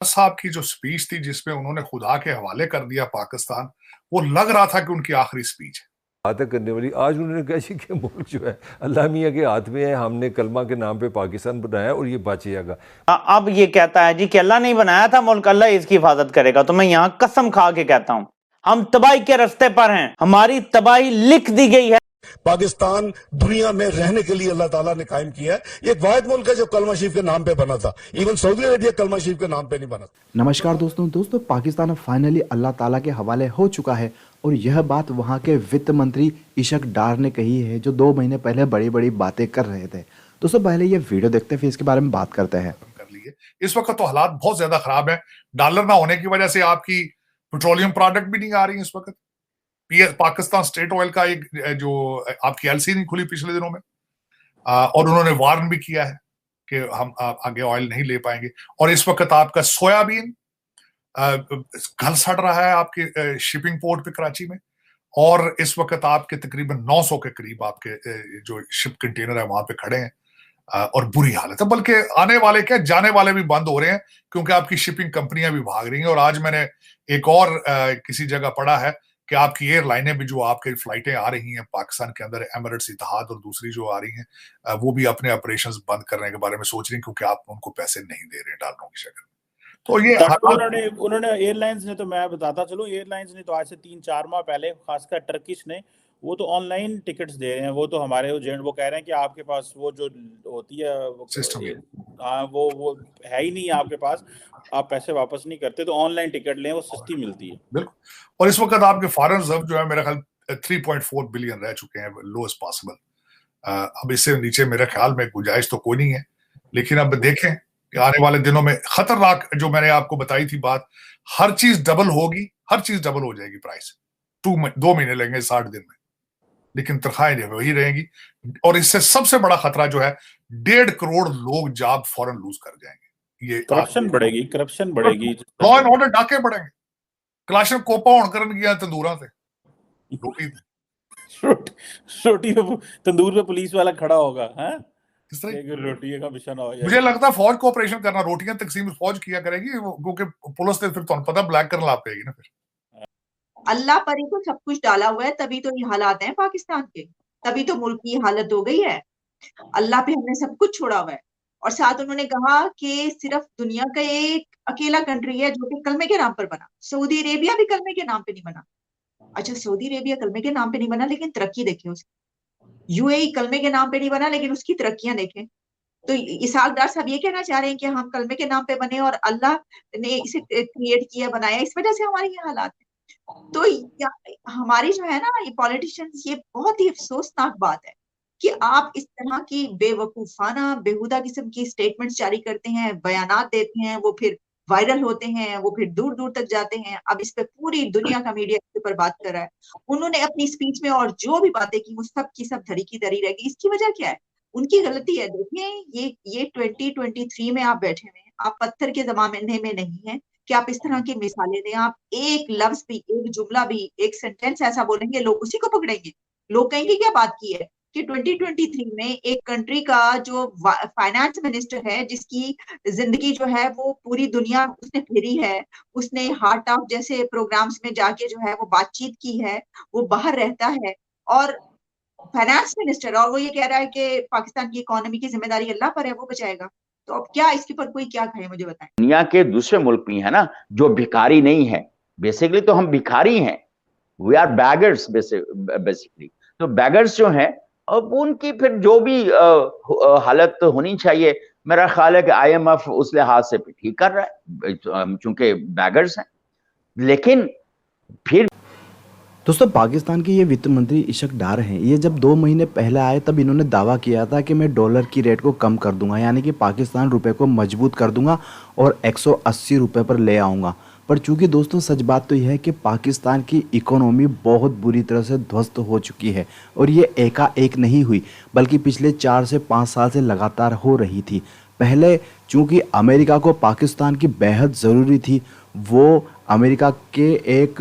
साहब की जो स्पीच थी जिसमें उन्होंने खुदा के हवाले कर दिया पाकिस्तान, वो लग रहा था कि उनकी आखिरी स्पीच है। बातें करने वाली आज उन्होंने कहा जी कि मुल्क जो है अल्लाह मियाँ के हाथ में है, हमने कलमा के नाम पे पाकिस्तान बनाया और ये बचेगा। अब ये कहता है जी कि अल्लाह नहीं बनाया था मुल्क, अल्लाह इसकी हिफाजत करेगा। तो मैं यहाँ कसम खा के कहता हूँ, हम तबाही के रास्ते पर हैं, हमारी तबाही लिख दी गई है। पाकिस्तान दुनिया में रहने के लिए अल्लाह ताला ने कायम किया है। ये एक वाहिद मुल्क है जो कलमा शरीफ के नाम पे बना था। इवन सऊदी अरेबिया कलमा शरीफ के नाम पे नहीं बना था। नमस्कार दोस्तों, पाकिस्तान फाइनली अल्लाह ताला के हवाले हो चुका है और यह बात वहां के वित्त मंत्री इशक डार ने कही है, जो 2 महीने पहले बड़ी बड़ी बातें कर रहे थे। दोस्तों पहले ये वीडियो देखते हैं, फिर इसके बारे में बात करते हैं। इस वक्त तो हालात बहुत ज्यादा खराब है। डॉलर ना होने की वजह से आपकी पेट्रोलियम प्रोडक्ट भी नहीं आ रही है इस वक्त। पाकिस्तान स्टेट ऑयल का एक जो आपकी एलसी नहीं खुली पिछले दिनों में, और उन्होंने वार्न भी किया है कि हम आगे ऑयल नहीं ले पाएंगे। और इस वक्त आपका सोयाबीन घल सड़ रहा है आपके शिपिंग पोर्ट पे कराची में, और इस वक्त आपके तकरीबन 900 के करीब आपके जो शिप कंटेनर है वहां पे खड़े हैं, और बुरी हालत है। बल्कि आने वाले क्या जाने वाले भी बंद हो रहे हैं क्योंकि आपकी शिपिंग कंपनियां भी भाग रही हैं। और आज मैंने एक और किसी जगह पढ़ा है कि आपकी एयरलाइनें भी जो आपकी फ्लाइटें आ रही हैं पाकिस्तान के अंदर, एमिरेट्स, इतिहाद और दूसरी जो आ रही हैं, वो भी अपने ऑपरेशंस बंद करने के बारे में सोच रही हैं क्योंकि आप उनको पैसे नहीं दे रहे डॉलरों की शक्ल में। तो ये उन्होंने एयरलाइंस ने, तो मैं बताता चलूं, एयरलाइंस ने तो आज से 3-4 माह पहले, खासकर टर्किश ने, वो तो ऑनलाइन टिकट्स दे रहे हैं। वो तो हमारे एजेंट वो कह रहे हैं कि आपके पास वो जो होती है सिस्टम, वो है ही नहीं आपके पास, आप पैसे वापस नहीं करते, तो ऑनलाइन टिकट लें, वो सस्ती मिलती है। बिल्कुल। और इस वक्त आपके फॉरेन रिजर्व जो है मेरा ख्याल 3.4 बिलियन रह चुके हैं, लोएस्ट पॉसिबल। अब इससे नीचे मेरे ख्याल में गुंजाइश तो कोई नहीं है। लेकिन अब देखें कि आने वाले दिनों में खतरनाक, जो मैंने आपको बताई थी बात, हर चीज डबल होगी, हर चीज डबल हो जाएगी प्राइस। 2 महीने लगेंगे 60 दिन में, लेकिन तनख्वाहें वही रहेंगी। और इससे सबसे बड़ा खतरा जो है 1.5 करोड़ लोग जॉब फौरन लूज कर जाएंगे। ये करप्शन बढ़ेगी, लॉ एंड ऑर्डर डाके बढ़ेंगे। क्लाशन कोपा होन करन गया तंदूरा से रोटी पे तंदूर पे पुलिस वाला खड़ा होगा, हैं? इस तरह रोटी का मिशन हो जाएगा। मुझे लगता है फौज को ऑपरेशन करना, रोटियां तकसीम फौज किया करेगी, क्योंकि पुलिस ने फिर तो पता ब्लैक करना ला पाएगी ना। फिर अल्लाह पर ही तो सब कुछ डाला हुआ है, तभी तो ये हालात हैं पाकिस्तान के, तभी तो मुल्क की हालत हो गई है। अल्लाह पे हमने सब कुछ छोड़ा हुआ है। और साथ उन्होंने कहा कि सिर्फ दुनिया का एक अकेला कंट्री है जो कि कलमे के नाम पर बना। सऊदी अरेबिया भी कलमे के नाम पे नहीं बना। अच्छा, सऊदी अरेबिया कलमे के नाम पे नहीं बना, लेकिन तरक्की देखें उसकी। यूएई कलमे के नाम पे नहीं बना, लेकिन उसकी तरक्कियां देखें। तो इसहाक डार साहब ये कहना चाह रहे हैं कि हम कलमे के नाम पे बने और अल्लाह ने इसे क्रिएट किया, बनाया, इस वजह से हमारी ये हालात है। तो हमारी जो है ना, ये पॉलिटिशियंस, ये बहुत ही अफसोसनाक बात है कि आप इस तरह की बेवकूफाना बेहुदा किस्म की स्टेटमेंट्स जारी करते हैं, बयानात देते हैं, वो फिर वायरल होते हैं, वो फिर दूर दूर तक जाते हैं। अब इस पे पूरी दुनिया का मीडिया इसके ऊपर बात कर रहा है। उन्होंने अपनी स्पीच में और जो भी बातें की वो सब की सब धरी की धरी रहेगी। इसकी वजह क्या है? उनकी गलती है। देखिए, ये 2023 में आप बैठे हुए हैं, आप पत्थर के जमाने में नहीं है कि आप इस तरह की मिसालें दें। आप एक लफ्ज भी, एक जुमला भी, एक सेंटेंस ऐसा बोलेंगे, लोग उसी को पकड़ेंगे। लोग कहेंगे क्या बात की है कि 2023 में एक कंट्री का जो फाइनेंस मिनिस्टर है, जिसकी जिंदगी जो है वो पूरी दुनिया उसने फेरी है, उसने हार्ट ऑफ जैसे प्रोग्राम्स में जाके जो है वो बातचीत की है, वो बाहर रहता है, और फाइनेंस मिनिस्टर, और वो ये कह रहा है कि पाकिस्तान की इकोनॉमी की जिम्मेदारी अल्लाह पर है, वो बचाएगा। तो अब क्या इसके ऊपर कोई क्या कहे, मुझे बताएं। दुनिया के दूसरे मुल्क भी है ना जो भिखारी नहीं है। बेसिकली तो हम भिखारी हैं, वी आर बैगर्स बेसिकली। तो बैगर्स जो हैं, अब उनकी फिर जो भी हालत होनी चाहिए, मेरा ख्याल है कि IMF उस लिहाज से ठीक कर रहा है, चूंकि बैगर्स हैं। लेकिन फिर दोस्तों पाकिस्तान के ये वित्त मंत्री इशक डार हैं। ये जब 2 महीने पहले आए तब इन्होंने दावा किया था कि मैं डॉलर की रेट को कम कर दूंगा, यानी कि पाकिस्तान रुपए को मजबूत कर दूंगा और 180 रुपये पर ले आऊँगा। पर चूंकि दोस्तों सच बात तो यह है कि पाकिस्तान की इकोनॉमी बहुत बुरी तरह से ध्वस्त हो चुकी है, और ये एकाएक नहीं हुई, बल्कि पिछले 4 से 5 साल से लगातार हो रही थी। पहले चूंकि अमेरिका को पाकिस्तान की बेहद ज़रूरी थी, वो अमेरिका के एक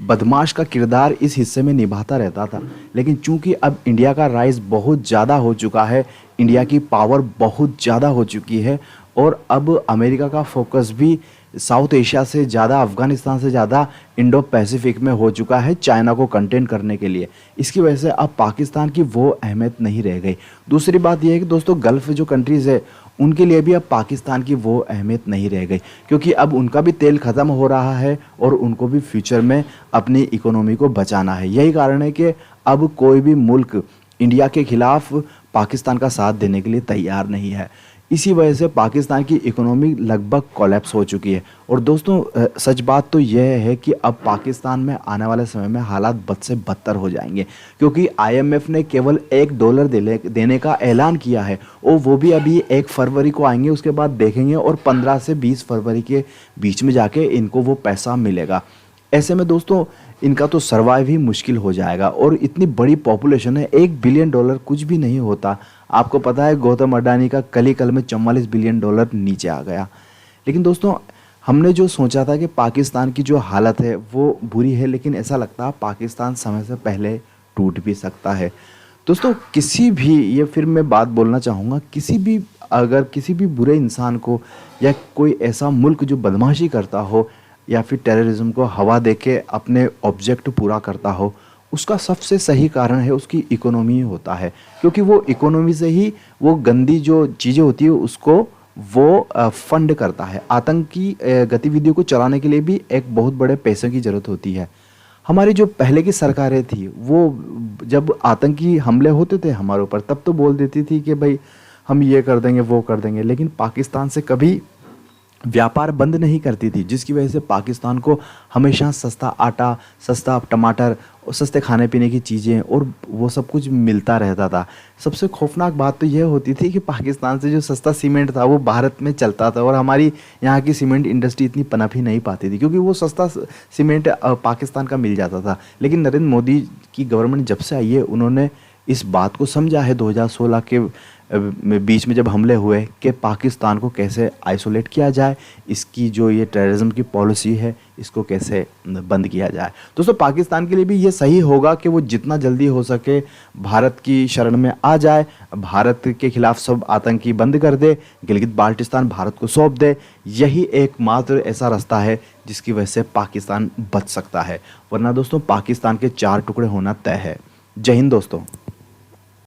बदमाश का किरदार इस हिस्से में निभाता रहता था। लेकिन चूंकि अब इंडिया का राइज बहुत ज़्यादा हो चुका है, इंडिया की पावर बहुत ज़्यादा हो चुकी है, और अब अमेरिका का फोकस भी साउथ एशिया से ज़्यादा, अफगानिस्तान से ज़्यादा इंडो पैसिफिक में हो चुका है चाइना को कंटेन करने के लिए। इसकी वजह से अब पाकिस्तान की वो अहमियत नहीं रह गई। दूसरी बात यह है कि दोस्तों गल्फ़ जो कंट्रीज़ है उनके लिए भी अब पाकिस्तान की वो अहमियत नहीं रह गई, क्योंकि अब उनका भी तेल ख़त्म हो रहा है और उनको भी फ्यूचर में अपनी इकोनॉमी को बचाना है। यही कारण है कि अब कोई भी मुल्क इंडिया के खिलाफ पाकिस्तान का साथ देने के लिए तैयार नहीं है। इसी वजह से पाकिस्तान की इकोनॉमी लगभग कोलैप्स हो चुकी है। और दोस्तों सच बात तो यह है कि अब पाकिस्तान में आने वाले समय में हालात बद से बदतर हो जाएंगे, क्योंकि IMF ने केवल $1 देने का ऐलान किया है और वो भी अभी 1 फरवरी को आएंगे, उसके बाद देखेंगे और 15 से 20 फरवरी के बीच में जाके इनको वो पैसा मिलेगा। ऐसे में दोस्तों इनका तो सर्वाइव ही मुश्किल हो जाएगा। और इतनी बड़ी पॉपुलेशन है, $1 बिलियन कुछ भी नहीं होता। आपको पता है गौतम अडानी का कल ही कल में $44 बिलियन नीचे आ गया। लेकिन दोस्तों हमने जो सोचा था कि पाकिस्तान की जो हालत है वो बुरी है, लेकिन ऐसा लगता है पाकिस्तान समय से पहले टूट भी सकता है। दोस्तों किसी भी, ये फिर मैं बात बोलना चाहूँगा, अगर किसी भी बुरे इंसान को या कोई ऐसा मुल्क जो बदमाशी करता हो या फिर टेररिज्म को हवा देके अपने ऑब्जेक्ट पूरा करता हो, उसका सबसे सही कारण है उसकी इकोनॉमी होता है, क्योंकि वो इकोनॉमी से ही वो गंदी जो चीज़ें होती है उसको वो फंड करता है। आतंकी गतिविधियों को चलाने के लिए भी एक बहुत बड़े पैसे की ज़रूरत होती है। हमारी जो पहले की सरकारें थी वो जब आतंकी हमले होते थे हमारे ऊपर, तब तो बोल देती थी कि भाई हम ये कर देंगे वो कर देंगे, लेकिन पाकिस्तान से कभी व्यापार बंद नहीं करती थी, जिसकी वजह से पाकिस्तान को हमेशा सस्ता आटा, सस्ता टमाटर और सस्ते खाने पीने की चीज़ें और वो सब कुछ मिलता रहता था। सबसे खौफनाक बात तो यह होती थी कि पाकिस्तान से जो सस्ता सीमेंट था वो भारत में चलता था और हमारी यहाँ की सीमेंट इंडस्ट्री इतनी पनप ही नहीं पाती थी, क्योंकि वो सस्ता सीमेंट पाकिस्तान का मिल जाता था। लेकिन नरेंद्र मोदी की गवर्नमेंट जब से आई है उन्होंने इस बात को समझा है 2016 के बीच में जब हमले हुए कि पाकिस्तान को कैसे आइसोलेट किया जाए, इसकी जो ये टेररिज्म की पॉलिसी है इसको कैसे बंद किया जाए। दोस्तों पाकिस्तान के लिए भी ये सही होगा कि वो जितना जल्दी हो सके भारत की शरण में आ जाए, भारत के खिलाफ सब आतंकी बंद कर दे, गिलगित बाल्टिस्तान भारत को सौंप दे। यही एकमात्र ऐसा रास्ता है जिसकी वजह से पाकिस्तान बच सकता है, वरना दोस्तों पाकिस्तान के 4 टुकड़े होना तय है। जय हिंद दोस्तों।